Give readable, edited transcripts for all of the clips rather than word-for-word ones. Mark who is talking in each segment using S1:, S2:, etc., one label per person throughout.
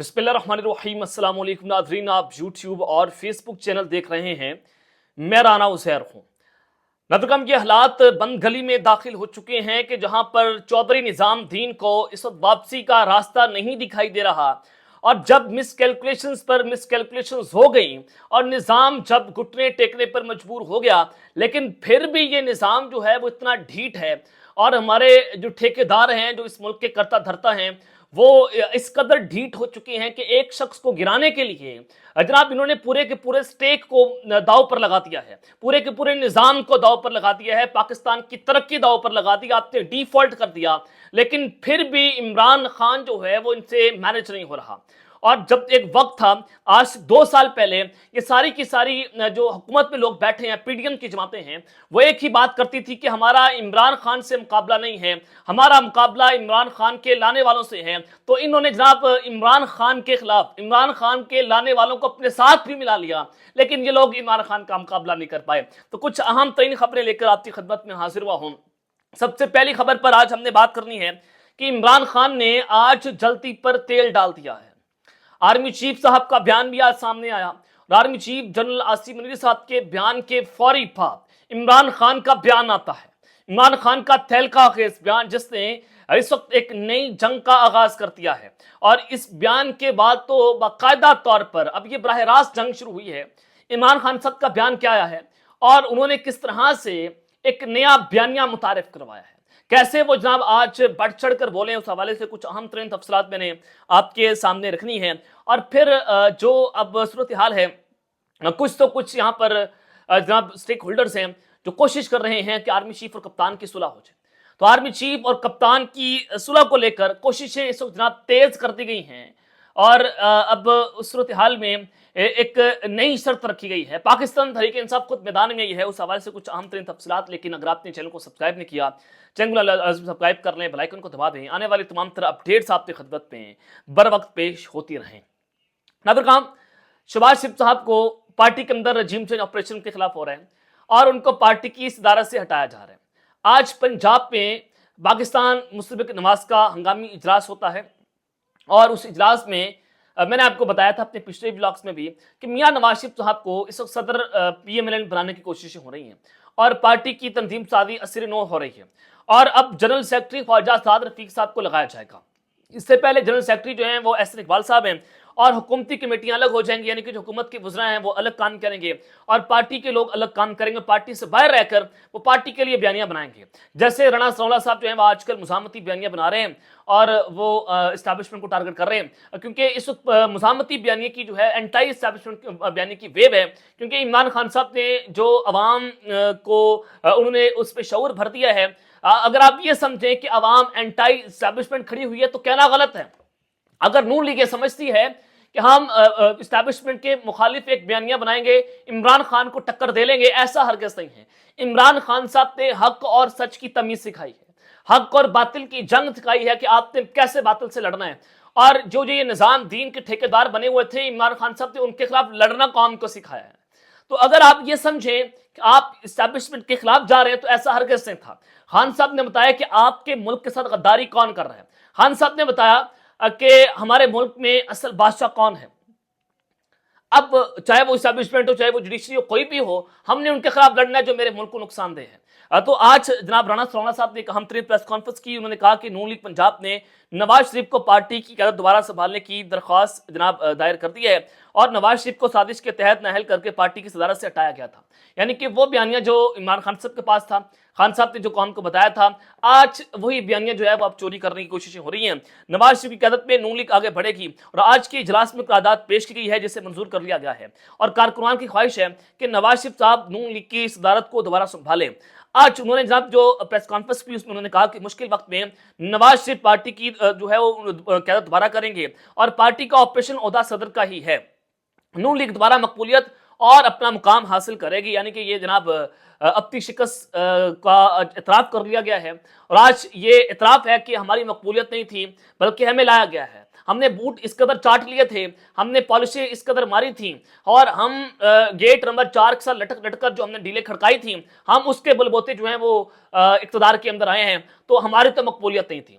S1: बिस्मिल्लाहिर्रहमानिर्रहीम। अस्सलाम वालेकुम नाज़रीन, आप यूट्यूब और फेसबुक चैनल देख रहे हैं। मैं राना उज़ैर हूँ। नाज़रीन, ये हालात बंद गली में दाखिल हो चुके हैं कि जहाँ पर चौधरी निज़ामुद्दीन को इस वक्त वापसी का रास्ता नहीं दिखाई दे रहा। और जब मिसकैलकुलेशंस पर मिसकैलकुलेशंस हो गई और निज़ाम जब घुटने टेकने पर मजबूर हो गया, लेकिन फिर भी ये निज़ाम जो है वो इतना ढीठ है। और हमारे जो ठेकेदार हैं, जो इस मुल्क के कर्ता धर्ता हैं, वो इस कदर ढीठ हो चुके हैं कि एक शख्स को गिराने के लिए जनाब इन्होंने पूरे के पूरे स्टेक को दाव पर लगा दिया है, पूरे के पूरे निज़ाम को दाव पर लगा दिया है, पाकिस्तान की तरक्की दाव पर लगा दी, आपने डिफॉल्ट कर दिया। लेकिन फिर भी इमरान खान जो है वो इनसे मैनेज नहीं हो रहा। और जब एक वक्त था, आज 2 साल पहले, ये सारी की सारी जो हुकूमत में लोग बैठे हैं, पीडीएम की जमातें हैं, वो एक ही बात करती थी कि हमारा इमरान खान से मुकाबला नहीं है, हमारा मुकाबला इमरान खान के लाने वालों से है। तो इन्होंने जनाब इमरान खान के खिलाफ, इमरान खान के लाने वालों को अपने साथ भी मिला लिया, लेकिन ये लोग इमरान खान का मुकाबला नहीं कर पाए। तो कुछ अहम तरीन खबरें लेकर आपकी खिदमत में हाजिर हुआ हूं। सबसे पहली खबर पर आज हमने बात करनी है कि इमरान खान ने आज जलती पर तेल डाल दिया है। आर्मी चीफ साहब का बयान भी आज सामने आया और army chief general Asim Munir साहब के बयान के फौरी बाद इमरान खान का बयान आता है। इमरान खान का तहलका खेज बयान, जिसने इस वक्त एक नई जंग का आगाज कर दिया है। और इस बयान के बाद तो बाकायदा तौर पर अब ये बराह रास्त जंग शुरू हुई है। इमरान खान साहब का बयान क्या आया है और उन्होंने किस तरह से एक नया बयानिया मुतारिफ करवाया है, कैसे वो जनाब आज बढ़ चढ़ कर बोले, उस हवाले से कुछ अहम तरीन तफसीलात मैंने आपके सामने रखनी है। और फिर जो अब सूरत हाल है, कुछ तो कुछ यहाँ पर जनाब स्टेक होल्डर्स हैं जो कोशिश कर रहे हैं कि आर्मी चीफ और कप्तान की सुलह हो जाए। तो आर्मी चीफ और कप्तान की सुलह को लेकर कोशिशें इस वक्त जनाब तेज कर दी गई हैं। और अब उस सूरत हाल में एक नई शर्त रखी गई है। पाकिस्तान तहरीक इंसाफ खुद मैदान में ही है, उस हवाले से कुछ अहम तरीन तफसीलात। लेकिन अगर आपने चैनल को सब्सक्राइब नहीं किया, चैनल को सब्सक्राइब कर लें, बेल आइकन को दबा दें, आने वाली तमाम तरह अपडेट्स आपकी खिदमत में बर वक्त पेश होती रहें। नाज़रीन, शहबाज शरीफ साहब को पार्टी के अंदर रजीम चेंज ऑपरेशन के खिलाफ हो रहे हैं और उनको पार्टी की सदारत से हटाया जा रहा है। आज पंजाब में पाकिस्तान मुस्लिम लीग नवाज का हंगामी इजलास होता है और उस इजलास में मैंने आपको बताया था अपने पिछले ब्लॉग्स में भी कि मियां नवाज शरीफ साहब को इस वक्त सदर PMLN बनाने की कोशिशें हो रही हैं और पार्टी की तंजीम साजी असर नो हो रही है। और अब जनरल सेक्रेटरी ख्वाजा साद रफीक साहब को लगाया जाएगा। इससे पहले जनरल सेक्रेटरी जो हैं वो एहसन इकबाल साहब हैं और हुकूमती कमेटियां अलग हो जाएंगी, यानी कि जो हुकूमत के वज़रा हैं वो अलग काम करेंगे और पार्टी के लोग अलग काम करेंगे। पार्टी से बाहर रहकर वो पार्टी के लिए बयानियां बनाएंगे। जैसे राणा सनोला साहब जो हैं वो आजकल मुज़ाहमती बयानियां बना रहे हैं और वो इस्टेब्लिशमेंट को टारगेट कर रहे हैं, क्योंकि इस वक्त मुज़ाहमती बयानिया की जो है एंटी इस्टेब्लिशमेंट बयानिया की वेव है। क्योंकि इमरान खान साहब ने जो अवाम को उन्होंने उस पर शऊर भर दिया है। अगर आप ये समझें कि अवाम एंटी इस्टेब्लिशमेंट खड़ी हुई है तो कहना गलत है। अगर नून लीग समझती है कि हम इस्टेब्लिशमेंट के मुखालिफ एक बयानिया बनाएंगे, इमरान खान को टक्कर दे लेंगे, ऐसा हरगिज़ नहीं है। इमरान खान साहब ने हक और सच की तमीज सिखाई है, हक और बातिल की जंग सिखाई है कि आपने कैसे बातिल से लड़ना है। और जो ये निज़ाम दीन के ठेकेदार बने हुए थे इमरान खान साहब ने उनके खिलाफ लड़ना कौम को सिखाया है। तो अगर आप ये समझें कि आप इस्टेब्लिशमेंट के खिलाफ जा रहे हैं तो ऐसा हरगिज़ नहीं था। खान साहब ने बताया कि आपके मुल्क के साथ गद्दारी कौन कर रहा है। खान साहब ने बताया कि हमारे मुल्क में असल बादशाह कौन है। अब चाहे वो इस्टेब्लिशमेंट हो, चाहे वो जुडिशरी हो, कोई भी हो, हमने उनके खिलाफ लड़ना है जो मेरे मुल्क को नुकसानदेह है। तो आज जनाब राणा सनोला साहब ने एक अहम तरीन प्रेस कॉन्फ्रेंस की। उन्होंने कहा कि नून लीग पंजाब ने नवाज शरीफ को पार्टी की क़यादत दोबारा संभालने की दरख्वास्त जनाब दायर कर दी है और नवाज शरीफ को साजिश के तहत नाअहल करके पार्टी की सदारत से हटाया गया था। यानी कि वो बयानिया जो इमरान खान साहब के पास था, खान साहब ने जो कौम को बताया था, आज वही बयानिया जो है वो अब चोरी करने की कोशिशें हो रही हैं। नवाज शरीफ की क़यादत में नून लीग आगे बढ़ेगी और आज के इजलास में करारदाद पेश की गई है जिसे मंजूर कर लिया गया है और कारकुनान की ख्वाहिश है कि नवाज शरीफ साहब नून लीग की सदारत को दोबारा संभालें। आज उन्होंने जनाब जो प्रेस कॉन्फ्रेंस की उसमें उन्होंने कहा कि मुश्किल वक्त में नवाज शरीफ पार्टी की जो है वो क़यादत दोबारा करेंगे और पार्टी का ऑपरेशन ओहदा सदर का ही है। नून लीग दोबारा मकबूलियत और अपना मुकाम हासिल करेगी। यानी कि ये जनाब अपनी शिकस्त का इतराफ़ कर लिया गया है और आज ये इतराफ़ है कि हमारी मकबूलियत नहीं थी बल्कि हमें लाया गया है। हमने बूट इस कदर चाट लिए थे, हमने पॉलिसी इस कदर मारी थी और हम गेट नंबर 4 के साथ लटक लटकर जो हमने डीले खड़काई थी, हम उसके बलबोते जो हैं वो इक़्तिदार के अंदर आए हैं। तो हमारी तो मकबूलियत नहीं थी।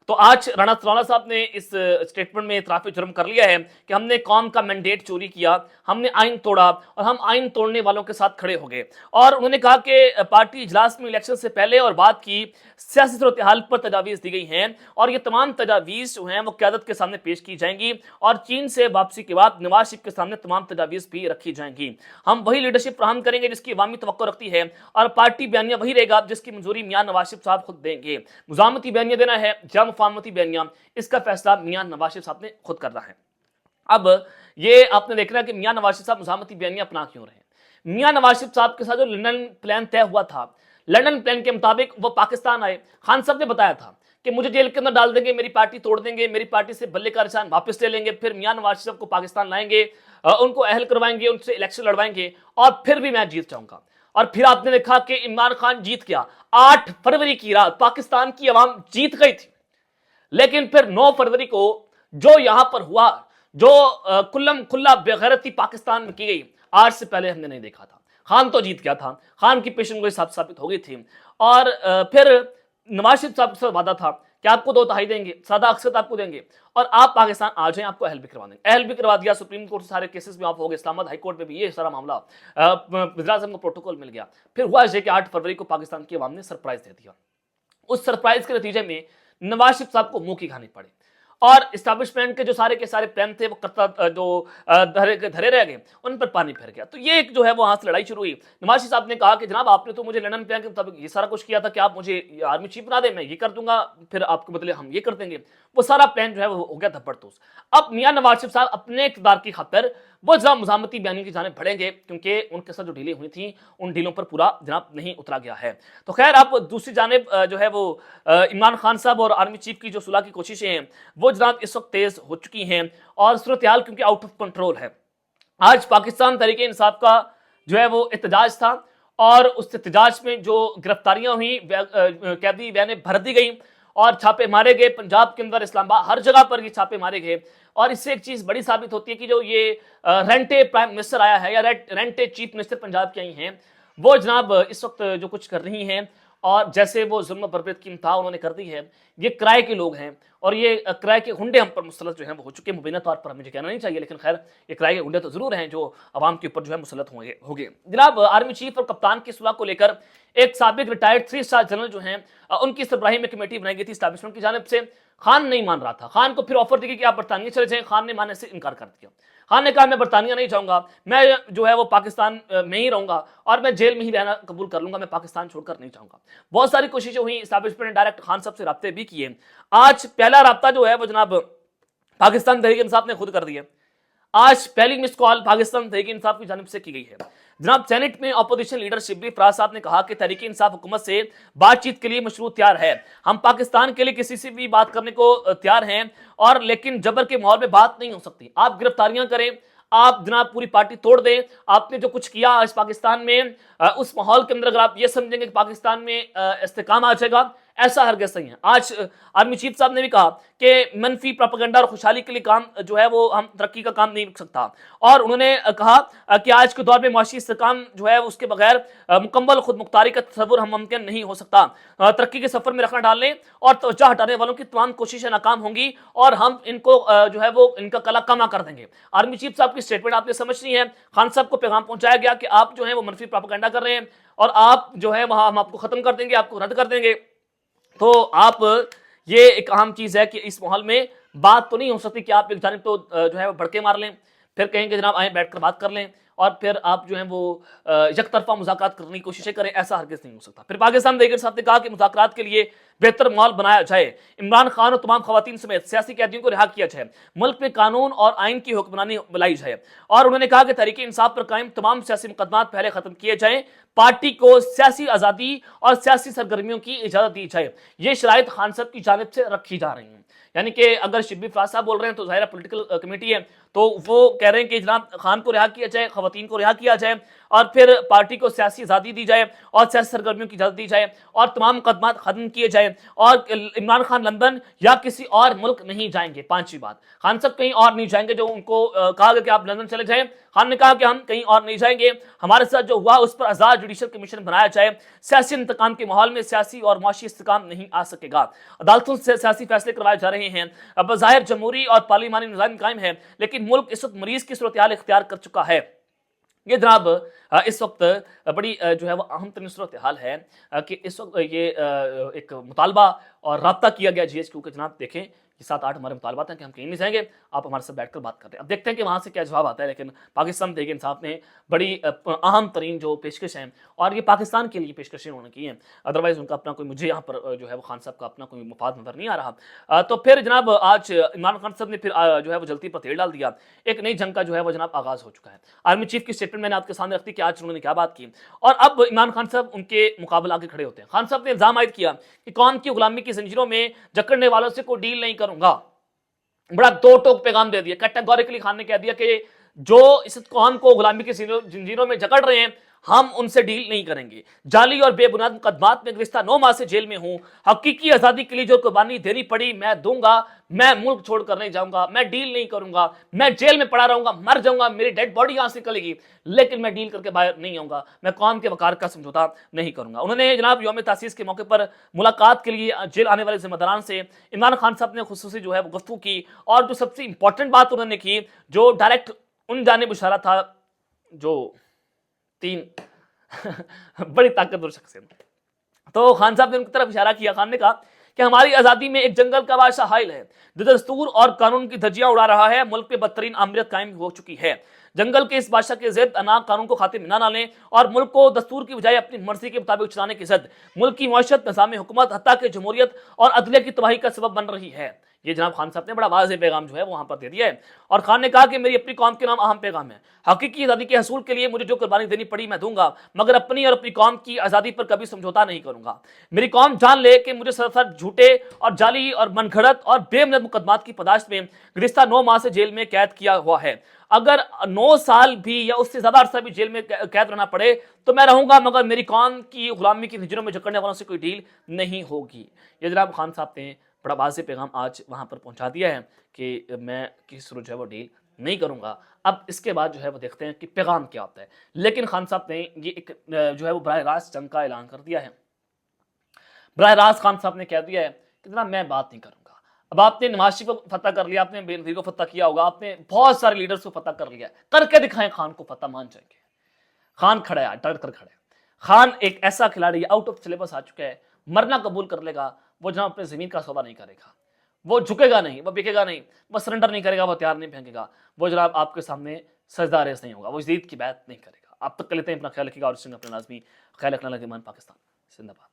S1: तो आज राणा थलौला साहब ने इस स्टेटमेंट में इतराफ़ जुर्म कर लिया है कि हमने कौम का मैंडेट चोरी किया, हमने आइन तोड़ा और हम आइन तोड़ने वालों के साथ खड़े हो गए। और उन्होंने कहा कि पार्टी इजलास में इलेक्शन से पहले और बाद की सियासी सूरत-ए-हाल पर तजावीज़ दी गई हैं और ये तमाम तजावीज़ जो हैं वो क़यादत के सामने पेश की जाएंगी और चीन से वापसी के बाद नवाज शरीफ के सामने तमाम तजावीज़ भी रखी जाएंगी। हम वही लीडरशिप फराहम करेंगे जिसकी अवामी तवक्को रखती है और पार्टी बयानिया वही रहेगा जिसकी मंजूरी मियां नवाज शरीफ साहब खुद देंगे। मुज़ाहमती बयानिया देना है या मुफाहमती बयानिया, इसका फैसला मियां नवाज शरीफ साहब ने खुद करना है। अब ये आपने देखना है कि मियां नवाज शरीफ साहब मुज़ाहमती बयानिया अपना क्यों रहे। मियां नवाज शरीफ साहब के साथ जो लंदन प्लान तय हुआ था, लंदन प्लान के मुताबिक वो पाकिस्तान आए। खान साहब ने बताया था कि मुझे जेल के अंदर डाल देंगे, मेरी पार्टी तोड़ देंगे, मेरी पार्टी से बल्ले का निशान वापस ले लेंगे, फिर मियां नवाज शरीफ को पाकिस्तान लाएंगे, उनको अहल करवाएंगे, उनसे इलेक्शन लड़वाएंगे और फिर भी मैं जीत जाऊंगा। और फिर आपने देखा कि इमरान खान जीत गया। 8 फरवरी की रात पाकिस्तान की आवाम जीत गई थी, लेकिन फिर 9 फरवरी को जो यहां पर हुआ, जो कुल्लम खुल्ला बेगैरती पाकिस्तान में की गई, आज से पहले हमने नहीं देखा था। खान तो जीत गया था, खान की पेशेंगोई साबित हो गई थी और फिर नवाज शरीफ साहब से वादा था कि आपको 2/3 देंगे, सादा अक्सर आपको देंगे और आप पाकिस्तान आ जाएं, आपको अहल भी करवा देंगे। अहल भी करवा दिया, सुप्रीम कोर्ट से सारे केसेस में आप हो गए, इस्लामाबाद हाई कोर्ट में भी ये सारा मामला, वज़ीर-ए-आज़म को प्रोटोकॉल मिल गया। फिर हुआ ये कि 8 फरवरी को पाकिस्तान की आवाम ने सरप्राइज दे दिया। उस सरप्राइज के नतीजे में नवाज शरीफ साहब को मुंह की खानी पड़ी और इस्टेब्लिशमेंट के जो सारे के सारे प्लान थे वो करता जो धरे रह गए, उन पर पानी फिर गया। तो ये एक जो है वो वहां से लड़ाई शुरू हुई। नवाज शरीफ साहब ने कहा कि जनाब आपने तो मुझे लंदन प्लान के मुताबिक ये सारा कुछ किया था कि आप मुझे आर्मी चीफ बना दें, मैं ये कर दूंगा, फिर आपके बदले हम ये कर देंगे। वो सारा प्लान जो है वो हो गया धब्बड़तोस। अब मियां नवाज शरीफ साहब अपने इक़्तिदार की खातिर वो जनाब मुज़ाहमती बयानी की जानिब बढ़ेंगे क्योंकि उनके साथ जो डीलें हुई थी उन डीलों पर पूरा जनाब नहीं उतरा गया है। तो खैर अब दूसरी जानिब जो है वो इमरान खान साहब और आर्मी चीफ की जो सुलह की कोशिशें हैं वो जनाब इस वक्त तेज हो चुकी हैं और सूरत हाल क्योंकि आउट ऑफ कंट्रोल है। आज पाकिस्तान तहरीक इंसाफ का जो है वो एहतजाज था और उस एहतजाज में जो गिरफ्तारियां हुई, कैदी वैनें भर दी गई और छापे मारे गए। पंजाब के अंदर, इस्लामाबाद, हर जगह पर ये छापे मारे गए और इससे एक चीज बड़ी साबित होती है कि जो ये रेंटे प्राइम मिनिस्टर आया है या रेंटे चीफ मिनिस्टर पंजाब की आई हैं, वो जनाब इस वक्त जो कुछ कर रही हैं और जैसे वो जुल्म बरबरीत की इंतहा उन्होंने कर दी है, ये किराए के लोग हैं और ये किराए के गुंडे हम पर मुसलत जो हैं वो हो चुके हैं। मुबीना तौर पर हमें कहना नहीं चाहिए, लेकिन खैर ये किराए के गुंडे तो जरूर हैं जो आवाम के ऊपर जो है मुसलत होंगे। जनाब आर्मी चीफ और कप्तान की सुलह को लेकर एक साबिक रिटायर्ड 3 स्टार जनरल जो हैं उनकी सरबराही में कमेटी बनाई गई थी इस्टेब्लिशमेंट की जानिब से। खान नहीं मान रहा था, खान को फिर ऑफर दी गई कि आप बरतानिया चले जाएं, खान ने मानने से इनकार कर दिया। खान ने कहा मैं बरतानिया नहीं जाऊंगा, मैं जो है वो पाकिस्तान में ही रहूंगा और मैं जेल में ही रहना कबूल कर लूंगा, मैं पाकिस्तान छोड़कर नहीं जाऊंगा। बहुत सारी कोशिशें हुई, इस्टेब्लिशमेंट ने डायरेक्ट खान साहब से राब्ते भी किए। आज पहला राब्ता जो है वो जनाब पाकिस्तान तहरीक इंसाफ ने खुद कर दिया। आज पहली मिस कॉल पाकिस्तान तहरीक इंसाफ की जानिब से की गई है। जनाब सेनेट में अपोजिशन लीडर शिब्ली फराज साहब ने कहा कि तहरीक इंसाफ हुकूमत से बातचीत के लिए मशरूत तैयार है, हम पाकिस्तान के लिए किसी से भी बात करने को तैयार हैं और लेकिन जबर के माहौल में बात नहीं हो सकती। आप गिरफ्तारियां करें, आप जनाब पूरी पार्टी तोड़ दें, आपने जो कुछ किया आज पाकिस्तान में उस माहौल के अंदर अगर आप ये समझेंगे कि पाकिस्तान में इस्तेकाम आ जाएगा, ऐसा हरगिज़ नहीं है। आज आर्मी चीफ साहब ने भी कहा कि मनफी प्रोपेगेंडा और खुशहाली के लिए काम जो है वो हम तरक्की का काम नहीं रुक सकता और उन्होंने कहा कि आज के दौर में मुआशी इस्तेकाम जो है उसके बगैर मुकम्मल खुद मुख्तारी का तस्वुर हम मुमकिन नहीं हो सकता। तरक्की के सफर में रखना डालने और तवज्जो हटाने वालों की तमाम कोशिशें नाकाम होंगी और हम इनको जो है वो इनका कला कमा कर देंगे। आर्मी चीफ साहब की स्टेटमेंट आपने समझनी है। खान साहब को पैगाम पहुंचाया गया कि आप जो है वो मनफी प्रोपेगेंडा कर रहे हैं और आप जो है वहां हम आपको खत्म कर देंगे, आपको रद्द कर देंगे। तो आप ये एक अहम चीज है कि इस माहौल में बात तो नहीं हो सकती कि आप एक जानिब तो जो है वो भड़के मार लें, फिर कहेंगे जनाब आए बैठकर बात कर लें और फिर आप जो है वो यकतरफा मुज़ाकरात करने की कोशिशें करें, ऐसा हरगिज़ नहीं हो सकता। फिर पाकिस्तान तहरीक इंसाफ ने कहा कि मुज़ाकरात के लिए बेहतर माहौल बनाया जाए, इमरान खान और तमाम खवातीन समेत सियासी कैदियों को रिहा किया जाए, मुल्क में कानून और आइन की हुक्मरानी लाई जाए और उन्होंने कहा कि तहरीक इंसाफ पर कायम तमाम सियासी मुकदमात पहले खत्म किए जाएं, पार्टी को सियासी आज़ादी और सियासी सरगर्मियों की इजाज़त दी जाए। ये शराइत खान साहब की जानिब से रखी जा रही हैं। यानी कि अगर शिब्ली फराज साहब बोल रहे हैं तो ज़ाहिर पॉलिटिकल कमेटी है, तो वो कह रहे हैं कि जनाब खान को रिहा किया जाए, खवातीन को रिहा किया जाए اور پھر پارٹی کو سیاسی آزادی دی جائے اور سیاسی سرگرمیوں کی اجازت دی جائے اور تمام مقدمات ختم کیے جائیں اور عمران خان لندن یا کسی اور ملک نہیں جائیں گے۔ پانچویں بات، خان صاحب کہیں اور نہیں جائیں گے، جو ان کو کہا گیا کہ آپ لندن چلے جائیں، خان نے کہا کہ ہم کہیں اور نہیں جائیں گے، ہمارے ساتھ جو ہوا اس پر آزاد جوڈیشل کمیشن بنایا جائے، سیاسی انتقام کے ماحول میں سیاسی اور معاشی استحکام نہیں آ سکے گا، عدالتوں سے سیاسی فیصلے کروائے جا رہے ہیں، بظاہر جمہوری اور پارلیمانی نظام قائم ہے لیکن ملک اس وقت مریض کی صورتحال اختیار کر چکا ہے۔ یہ جناب اس وقت بڑی جو ہے وہ اہم ترین صورتحال ہے کہ اس وقت یہ ایک مطالبہ اور رابطہ کیا گیا جی ایس کیو کے، جناب دیکھیں یہ 7-8 ہمارے مطالبات ہیں کہ ہم کہیں نہیں جائیں گے، آپ ہمارے ساتھ بیٹھ کر بات کر رہے ہیں۔ اب دیکھتے ہیں کہ وہاں سے کیا جواب آتا ہے، لیکن پاکستان تحریک انصاف نے بڑی اہم ترین جو پیشکش ہیں اور یہ پاکستان کے لیے پیشکشیں انہوں نے کی ہیں، ادروائز ان کا اپنا کوئی، مجھے یہاں پر جو ہے وہ خان صاحب کا اپنا کوئی مفاد نظر نہیں آ رہا۔ تو پھر جناب آج عمران خان صاحب نے پھر جو ہے وہ جلدی پر تیل ڈال دیا، ایک نئی جنگ کا جو ہے وہ جناب آغاز ہو چکا ہے۔ آرمی چیف کی اسٹیٹمنٹ میں نے آپ کے سامنے رکھتی کہ آج انہوں نے کیا بات کی، اور اب عمران خان صاحب ان کے مقابل آگے کھڑے ہوتے ہیں۔ خان صاحب نے الزام عائد کیا کہ قوم کی غلامی کی زنجیروں میں جکڑنے والوں سے کوئی ڈیل نہیں کروں گا، بڑا دو ٹوک پیغام دے دیا، کیٹیگوریکلی خان نے کہہ دیا کہ جو اس قوم کو غلامی کی زنجیروں میں جکڑ رہے ہیں ہم ان سے ڈیل نہیں کریں گے، جعلی اور بے بنیاد مقدمات میں گزشتہ 9 ماہ سے جیل میں ہوں، حقیقی آزادی کے لیے جو قربانی دینی پڑی میں دوں گا، میں ملک چھوڑ کر نہیں جاؤں گا، میں ڈیل نہیں کروں گا، میں جیل میں پڑا رہوں گا، مر جاؤں گا، میری ڈیڈ باڈی یہاں سے نکلے گی لیکن میں ڈیل کر کے باہر نہیں آؤں گا، میں قوم کے وقار کا سمجھوتا نہیں کروں گا۔ انہوں نے جناب یوم تاسیس کے موقع پر ملاقات کے لیے جیل آنے والے ذمہ داران سے عمران خان صاحب نے خصوصی جو ہے وہ گفتگو کی، اور جو سب سے امپورٹنٹ بات انہوں نے کی، جو ڈائریکٹ ان جانب اشارہ تھا جو 3 بڑی طاقتور شخصیت، تو خان صاحب نے ان کی طرف اشارہ کیا۔ خان نے کہا کہ ہماری آزادی میں ایک جنگل کا بادشاہ حائل ہے جو دستور اور قانون کی دھجیاں اڑا رہا ہے، ملک پہ بدترین آمریت قائم ہو چکی ہے، جنگل کے اس بادشاہ کے ضد انا قانون کو خاتمہ نہ ڈالیں اور ملک کو دستور کی بجائے اپنی مرضی کے مطابق چلانے کی ضد ملک کی معیشت، نظام حکومت، حتیٰ کہ جمہوریت اور عدلیہ کی تباہی کا سبب بن رہی ہے۔ یہ جناب خان صاحب نے بڑا واضح پیغام جو ہے وہاں پر دے دیا ہے، اور خان نے کہا کہ میری اپنی قوم کے نام اہم پیغام ہے، حقیقی آزادی کے حصول کے لیے مجھے جو قربانی دینی پڑی میں دوں گا، مگر اپنی اور اپنی قوم کی آزادی پر کبھی سمجھوتا نہیں کروں گا۔ میری قوم جان لے کہ مجھے سراسر جھوٹے اور جعلی اور من گھڑت اور بے بنیاد مقدمات کی پاداش میں گزشتہ 9 ماہ سے جیل میں قید کیا ہوا ہے، اگر 9 سال بھی یا اس سے زیادہ عرصہ بھی جیل میں قید رہنا پڑے تو میں رہوں گا، مگر میری قوم کی غلامی کی زنجیروں میں جکڑنے والوں سے کوئی ڈیل نہیں ہوگی۔ یہ جناب خان صاحب نے بڑا واضح پیغام آج وہاں پر پہنچا دیا ہے کہ میں کسی صورت جو ہے وہ ڈیل نہیں کروں گا۔ اب اس کے بعد جو ہے وہ دیکھتے ہیں کہ پیغام کیا ہوتا ہے، لیکن خان صاحب نے یہ ایک جو ہے وہ براہ راست جنگ کا اعلان کر دیا ہے۔ براہ راست خان صاحب نے کہہ دیا ہے کہ جناب میں بات نہیں کروں گا۔ اب آپ نے نواز شریف کو فتح کر لیا، آپ نے بینظیر کو فتح کیا ہوگا، آپ نے بہت سارے لیڈرز کو فتح کر لیا، کر کے دکھائیں خان کو فتح، مان جائیں گے۔ خان کھڑا ہے، ڈر کر کھڑا ہے۔ خان ایک ایسا کھلاڑی آؤٹ آف سلیبس آ چکا ہے، مرنا قبول کر لے گا، وہ جناب اپنے زمین کا سودا نہیں کرے گا، وہ جھکے گا نہیں، وہ بکے گا نہیں، وہ سرنڈر نہیں کرے گا، وہ ہتھیار نہیں پھینکے گا، وہ جناب آپ کے سامنے سجدہ ریز نہیں ہوگا، وہ یزید کی بیعت نہیں کرے گا۔ آپ تک کے لیتے ہیں، اپنا خیال رکھیے گا، اور اس نے اپنے لازمی خیال رکھنا لگے۔ مان پاکستان زندہ باد۔